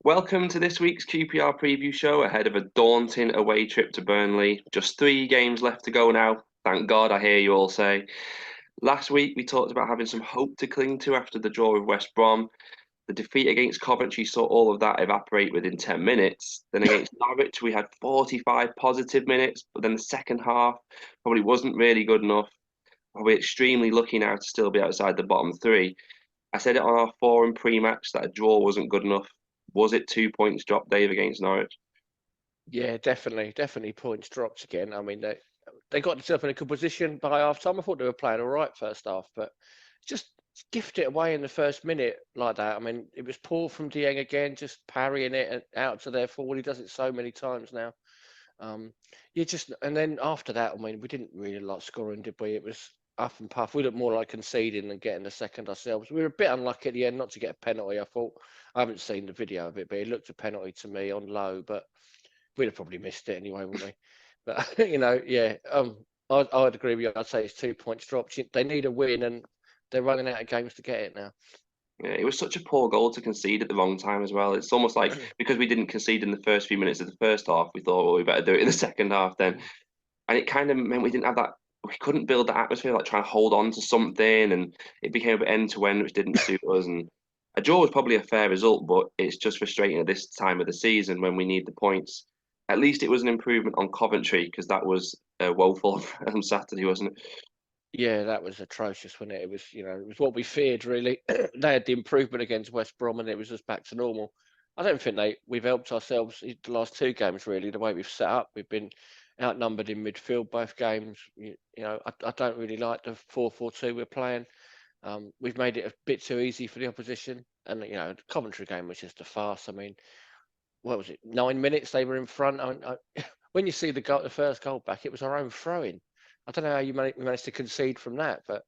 Welcome to this week's QPR Preview Show ahead of a daunting away trip to Burnley. Just 3 games left to go now. Thank God, I hear you all say. Last week, we talked about having some hope to cling to after the draw with West Brom. The defeat against Coventry saw all of that evaporate within 10 minutes. Then against Norwich, we had 45 positive minutes, but then the second half probably wasn't really good enough. We're extremely lucky now to still be outside the bottom three. I said it on our forum pre-match that a draw wasn't good enough. Was it 2 points dropped, Dave, against Norwich? Yeah, definitely points dropped again. I mean, they got themselves in a good position by half time. I thought they were playing all right first half, but just gift it away in the first minute like that. I mean, it was poor from Dieng again, just parrying it out to their forward. He does it so many times now. And then after that, I mean, we didn't really like scoring, did we? It was up and puff. We looked more like conceding than getting the second ourselves. We were a bit unlucky at the end not to get a penalty. I thought I haven't seen the video of it, but it looked a penalty to me on low, but we'd have probably missed it anyway, wouldn't we? But yeah. I'd agree with you. I'd say it's 2 points dropped. They need a win, and they're running out of games to get it now. Yeah, it was such a poor goal to concede at the wrong time as well. It's almost like because we didn't concede in the first few minutes of the first half, we thought, well, we better do it in the second half then. And it kind of meant we didn't have that, we couldn't build that atmosphere, like trying to hold on to something. And it became a bit end to end, which didn't suit us. And a draw was probably a fair result, but it's just frustrating at this time of the season when we need the points. At least it was an improvement on Coventry because that was woeful on Saturday, wasn't it? Yeah, that was atrocious, wasn't it? It was what we feared, really. They had the improvement against West Brom, and it was just back to normal. I don't think we've helped ourselves in the last 2 games, really, the way we've set up. We've been outnumbered in midfield both games. I don't really like the 4-4-2 we're playing. We've made it a bit too easy for the opposition. And, the Coventry game was just a farce. I mean, what was it? 9 minutes they were in front. When you see the first goal back, it was our own throw-in. I don't know how we managed to concede from that, but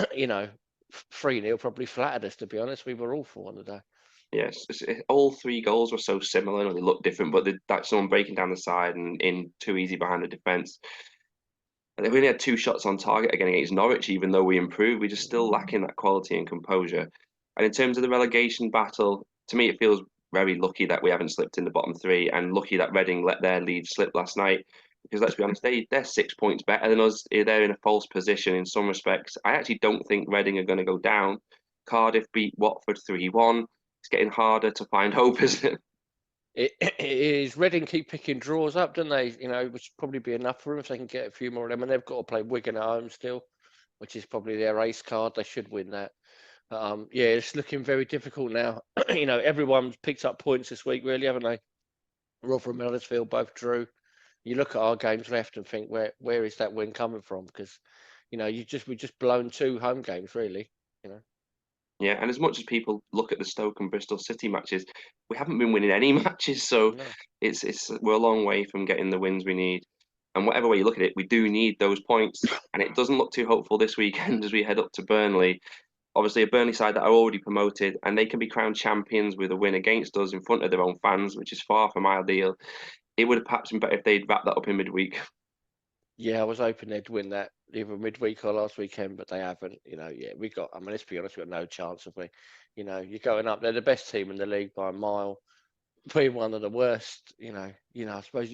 3-0 probably flattered us. To be honest, we were awful on the day. Yes, all 3 goals were so similar and they looked different, but that's someone breaking down the side and in too easy behind the defence. And they only had 2 shots on target again against Norwich, even though we improved. We're just still lacking that quality and composure. And in terms of the relegation battle, to me, it feels very lucky that we haven't slipped in the bottom three and lucky that Reading let their lead slip last night. Because let's be honest, they're 6 points better than us. They're in a false position in some respects. I actually don't think Reading are going to go down. Cardiff beat Watford 3-1. It's getting harder to find hope, isn't it? It is. Reading keep picking draws up, don't they? Which should probably be enough for them if they can get a few more of them. And they've got to play Wigan at home still, which is probably their ace card. They should win that. Yeah, it's looking very difficult now. Everyone's picked up points this week, really, haven't they? Rotherham and Huddersfield both drew. You look at our games left and think, where is that win coming from? Because, we've just blown 2 home games, really. Yeah, and as much as people look at the Stoke and Bristol City matches, we haven't been winning any matches, so No. it's we're a long way from getting the wins we need. And whatever way you look at it, we do need those points. And it doesn't look too hopeful this weekend as we head up to Burnley. Obviously, a Burnley side that are already promoted, and they can be crowned champions with a win against us in front of their own fans, which is far from ideal. It would have perhaps been better if they'd wrapped that up in midweek. Yeah, I was hoping they'd win that either midweek or last weekend, but they haven't. Yeah, let's be honest, we've got no chance of we. You're going up. They're the best team in the league by a mile. Being one of the worst, I suppose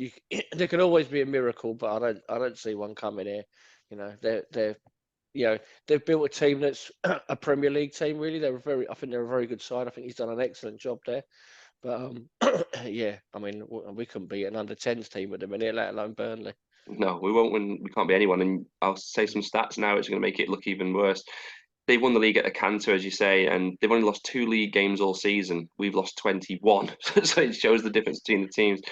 there can always be a miracle, but I don't see one coming here. They've built a team that's a Premier League team. Really, I think they're a very good side. I think he's done an excellent job there. But yeah, I mean, we couldn't beat an under-10s team at the minute, let alone Burnley. No, we won't win. We can't be anyone. And I'll say some stats now, which are going to make it look even worse. They've won the league at a canter, as you say, and they've only lost 2 league games all season. We've lost 21, so it shows the difference between the teams.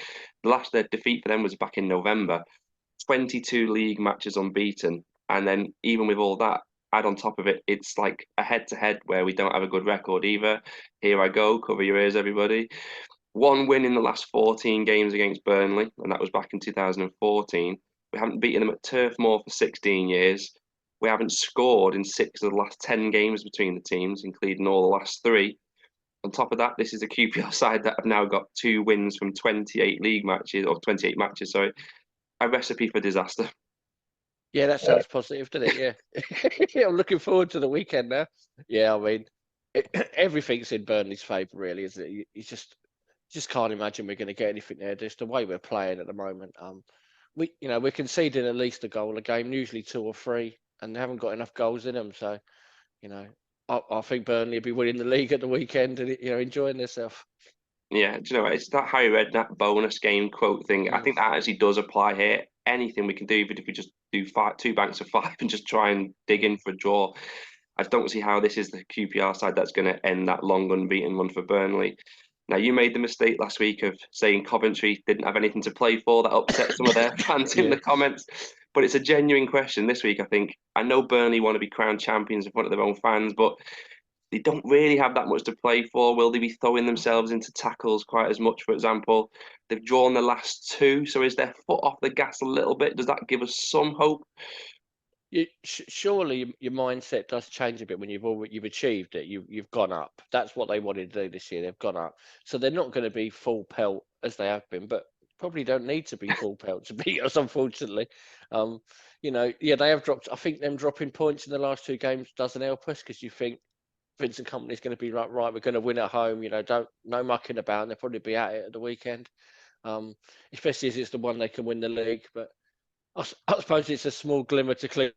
Their defeat for them was back in November. 22 league matches unbeaten, and then even with all that, add on top of it, it's like a head-to-head where we don't have a good record either. Here I go, cover your ears, everybody. 1 win in the last 14 games against Burnley, and that was back in 2014. We haven't beaten them at Turf Moor for 16 years. We haven't scored in 6 of the last 10 games between the teams, including all the last 3. On top of that, this is a QPR side that have now got 2 wins from 28 league matches, or 28 matches, sorry. A recipe for disaster. Yeah, that sounds positive, doesn't it? Yeah. I'm looking forward to the weekend now. Yeah, I mean, everything's in Burnley's favour, really, isn't it? It's just just can't imagine we're going to get anything there. Just the way we're playing at the moment. We're conceding at least a goal a game, usually 2 or 3, and they haven't got enough goals in them. So, you know, I think Burnley will be winning the league at the weekend and enjoying themselves. Yeah, do you know what? It's that Harry Redknapp bonus game quote thing. I think that actually does apply here. Anything we can do, even if we just do 2 banks of 5 and just try and dig in for a draw. I don't see how this is the QPR side that's going to end that long unbeaten run for Burnley. Now, you made the mistake last week of saying Coventry didn't have anything to play for. That upset some of their fans in Yeah. the comments. But it's a genuine question this week, I think. I know Burnley want to be crowned champions in front of their own fans, but they don't really have that much to play for. Will they be throwing themselves into tackles quite as much, for example? They've drawn the last 2, so is their foot off the gas a little bit? Does that give us some hope? Surely your mindset does change a bit when you've achieved it. You've gone up. That's what they wanted to do this year. They've gone up, so they're not going to be full pelt as they have been, but probably don't need to be full pelt to beat us. Unfortunately, yeah, they have dropped. I think them dropping points in the last 2 games doesn't help us because you think Vincent Company's going to be right. We're going to win at home. Don't no mucking about. And they'll probably be at it at the weekend, especially as it's the one they can win the league. But I suppose it's a small glimmer to cling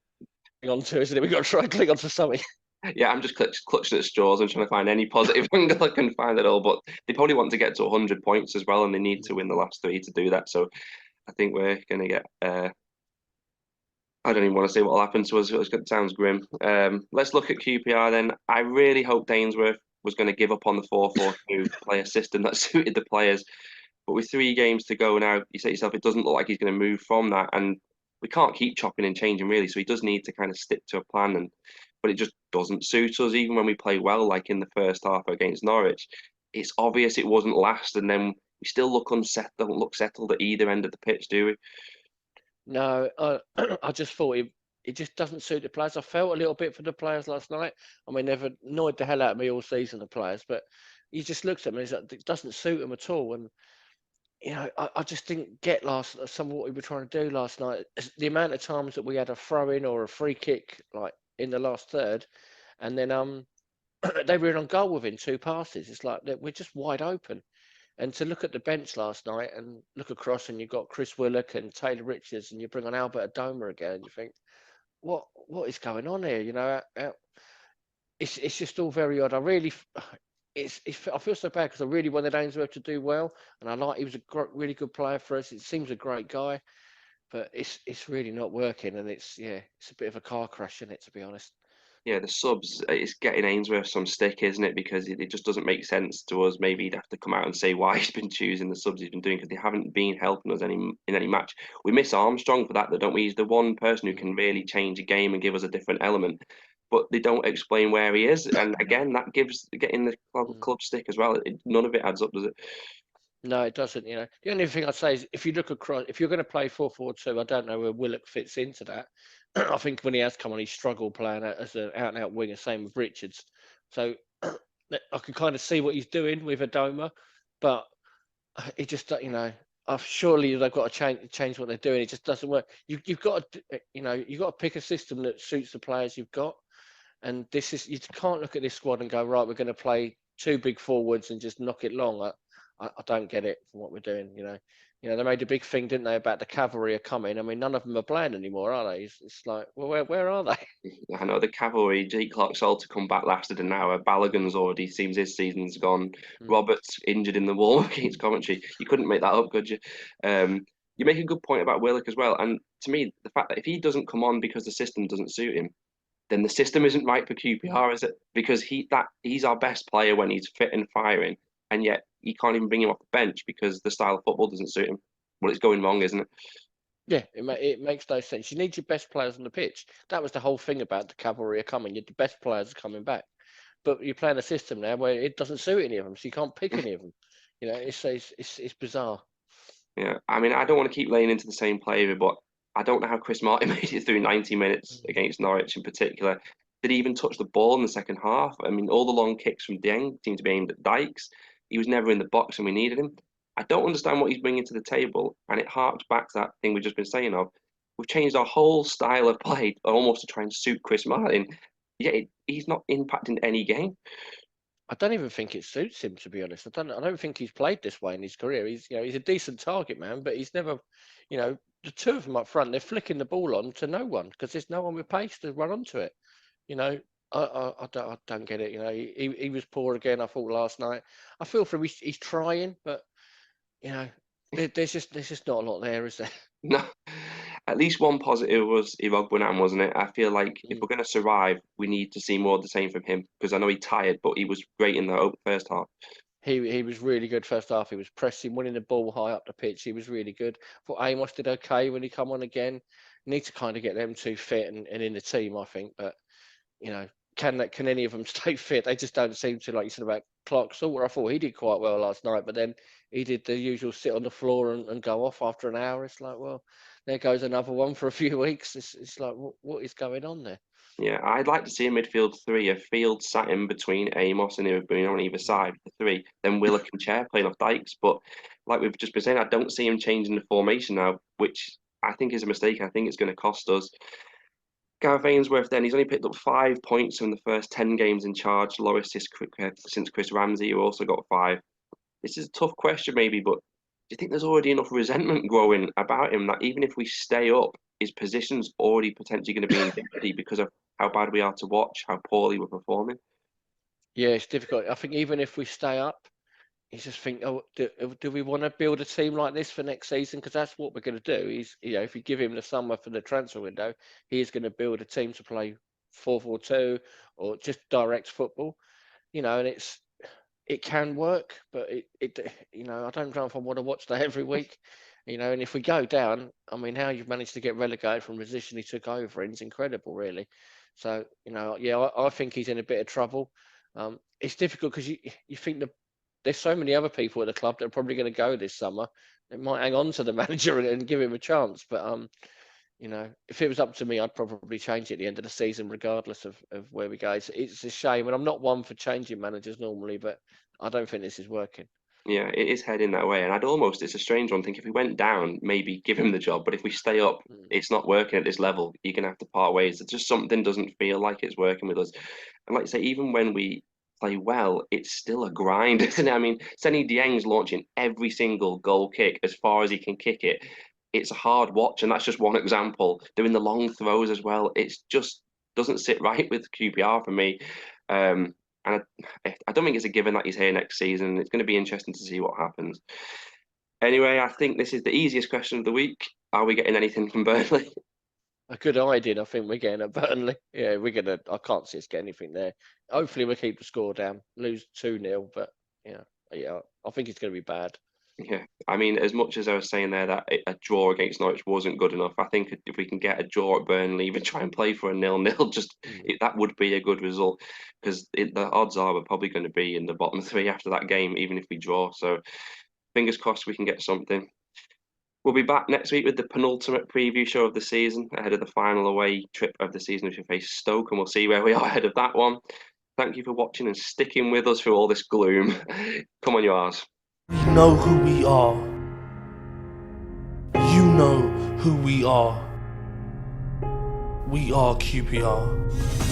onto, isn't it? We've got to try and cling onto something. Yeah, I'm just clutching at straws and trying to find any positive angle I can find at all. But they probably want to get to 100 points as well, and they need to win the last 3 to do that. So I think we're going to get. I don't even want to say what will happen to us. It sounds grim. Let's look at QPR then. I really hoped Ainsworth was going to give up on the 4-4-2 player system that suited the players. But with 3 games to go now, you say to yourself, it doesn't look like he's going to move from that. And we can't keep chopping and changing really. So he does need to kind of stick to a plan. But it just doesn't suit us. Even when we play well, like in the first half against Norwich, it's obvious it wasn't last. And then we still look unsettled, don't look settled at either end of the pitch, do we? No, I just thought it just doesn't suit the players. I felt a little bit for the players last night. I mean, they've annoyed the hell out of me all season, the players, but you just looked at them and it doesn't suit them at all. And I just didn't get some of what we were trying to do last night. The amount of times that we had a throw in or a free kick, like in the last third, and then they were in on goal within 2 passes. It's like we're just wide open. And to look at the bench last night and look across, and you've got Chris Willock and Taylor Richards, and you bring on Albert Adoma again, you think, what is going on here? It's just all very odd. I feel so bad because I really wanted Ainsworth to do well, and he was a really good player for us. It seems a great guy, but it's really not working, and it's a bit of a car crash in it, to be honest. Yeah, the subs, it's getting Ainsworth some stick, isn't it? Because it just doesn't make sense to us. Maybe he'd have to come out and say why he's been choosing the subs he's been doing because they haven't been helping us in any match. We miss Armstrong for that, though, don't we? He's the one person who can really change a game and give us a different element. But they don't explain where he is, and again, that gives getting the club stick as well. None of it adds up, does it? No, it doesn't. The only thing I'd say is if you look across, if you're going to play 4-4-2, I don't know where Willock fits into that. I think when he has come on, he struggled playing as an out-and-out winger. Same with Richards. So I can kind of see what he's doing with Adoma, but it just surely they've got to change what they're doing. It just doesn't work. You've got to you've got to pick a system that suits the players you've got. And you can't look at this squad and go, right, we're going to play 2 big forwards and just knock it long. I don't get it from what we're doing. They made a big thing, didn't they, about the cavalry are coming. I mean, none of them are playing anymore, are they? It's like, well, where are they? I know the cavalry. Jake Clark-Soul to come back lasted an hour. Balogun's already seems his season's gone. Roberts injured in the wall against Coventry. You couldn't make that up, could you? You make a good point about Willock as well. And to me, the fact that if he doesn't come on because the system doesn't suit him, then the system isn't right for QPR, is it? Because he's our best player when he's fit and firing, and yet you can't even bring him off the bench because the style of football doesn't suit him. Well, it's going wrong, isn't it? Yeah, it makes no sense. You need your best players on the pitch. That was the whole thing about the cavalry are coming. The best players are coming back, but you're playing a system now where it doesn't suit any of them, so you can't pick any of them. It's bizarre. Yeah, I mean, I don't want to keep laying into the same player, but I don't know how Chris Martin made it through 90 minutes against Norwich in particular. Did he even touch the ball in the second half? I mean, all the long kicks from Dieng seemed to be aimed at Dykes. He was never in the box and we needed him. I don't understand what he's bringing to the table, and it harks back to that thing we've just been saying of. We've changed our whole style of play almost to try and suit Chris Martin, yet he's not impacting any game. I don't even think it suits him, to be honest. I don't think he's played this way in his career. He's he's a decent target man, but he's never, the two of them up front, they're flicking the ball on to no one because there's no one with pace to run onto it. You know, I don't get it. He was poor again. I thought last night. I feel for him. He's trying, but there's just not a lot there, is there? No, at least one positive was Irogbunan, wasn't it? I feel like if Mm. we're going to survive, we need to see more of the same from him because I know he tired, but he was great in the first half. He was really good first half. He was pressing, winning the ball high up the pitch. He was really good. Thought Amos did okay when he come on again. Need to kind of get them two fit and in the team, I think. But can any of them stay fit? They just don't seem to, like you said about Clark Salter. I thought he did quite well last night, but then he did the usual sit on the floor and go off after an hour. It's like, well, there goes another one for a few weeks. It's like, what is going on there? Yeah, I'd like to see a midfield three, a field sat in between Amos and Irogbunan on either side, the three, then Willock and Chair playing off Dykes. But like we've just been saying, I don't see him changing the formation now, which I think is a mistake. I think it's going to cost us. Gareth Ainsworth, then, he's only picked up 5 points from the first 10 games in charge, lowest since Chris Ramsey, who also got 5. This is a tough question, maybe, but do you think there's already enough resentment growing about him that even if we stay up, his position's already potentially going to be in jeopardy because of how bad we are to watch, how poorly we're performing? Yeah, it's difficult. I think even if we stay up, you just think, oh, do we want to build a team like this for next season? Because that's what we're going to do. He's, if you give him the summer for the transfer window, he is going to build a team to play 4-4-2 or just direct football. And it can work, but I don't know if I want to watch that every week. And if we go down, I mean, how you've managed to get relegated from the position he took over in is incredible, really. So, yeah, I think he's in a bit of trouble. It's difficult because you think there's so many other people at the club that are probably going to go this summer. It might hang on to the manager and give him a chance. But if it was up to me, I'd probably change it at the end of the season, regardless of where we go. It's a shame, and I'm not one for changing managers normally, but I don't think this is working. Yeah, it is heading that way. And it's a strange one. I think if we went down, maybe give him the job. But if we stay up, Mm. it's not working at this level. You're going to have to part ways. It's just something doesn't feel like it's working with us. And like you say, even when we play well, it's still a grind, isn't it? I mean, Senny Dieng's launching every single goal kick as far as he can kick it. It's a hard watch, and that's just one example. Doing the long throws as well. It's just doesn't sit right with QPR for me. And I don't think it's a given that he's here next season. It's going to be interesting to see what happens. Anyway, I think this is the easiest question of the week. Are we getting anything from Burnley? A good idea. I think we're getting at Burnley. Yeah, we're gonna. I can't see us get anything there. Hopefully, we'll keep the score down, lose 2-0, but yeah, I think it's going to be bad. Yeah, I mean, as much as I was saying there that a draw against Norwich wasn't good enough, I think if we can get a draw at Burnley, even try and play for a 0-0, that would be a good result because the odds are we're probably going to be in the bottom 3 after that game, even if we draw. So fingers crossed we can get something. We'll be back next week with the penultimate preview show of the season ahead of the final away trip of the season, which we face Stoke, and we'll see where we are ahead of that one. Thank you for watching and sticking with us through all this gloom. Come on, yours. We know who we are. You know who we are. We are QPR.